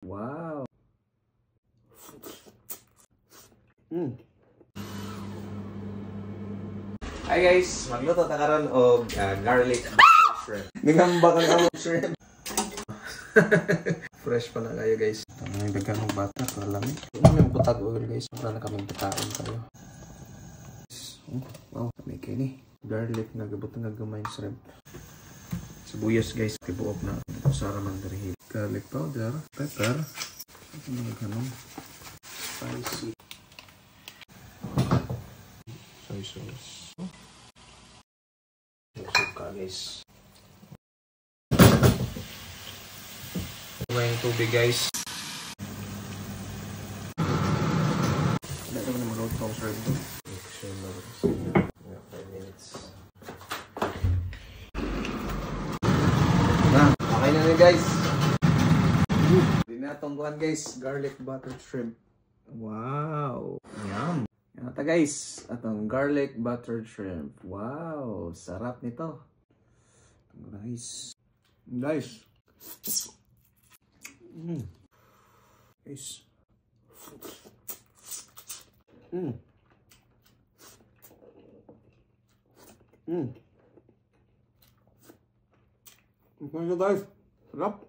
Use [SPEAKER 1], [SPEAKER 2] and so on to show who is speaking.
[SPEAKER 1] Wow. Hi guys, magluto ta karon og garlic butter shrimp. Nagambak ang among shrimp. Fresh pa na kayo guys. May dagang butter para lamig. May butag oil guys, para na kami pagkain kayo. Wow, may kini garlic nga gabot nga gamay shrimp. Sibuyas guys, tibuok na usara man diri. Garlic powder, pepper, mga ganun. Spicy. Soy sauce. Suka guys. Yung tubig guys. Dito na mag-out ng shrimp. Sure na 5 minutes. Na, okay na guys. Hindi na tongguan guys. Garlic buttered shrimp. Wow. Yum. Yan ata guys. Atong garlic buttered shrimp. Wow. Sarap nito. Guys. Guys. Guys. Okay guys. Sarap.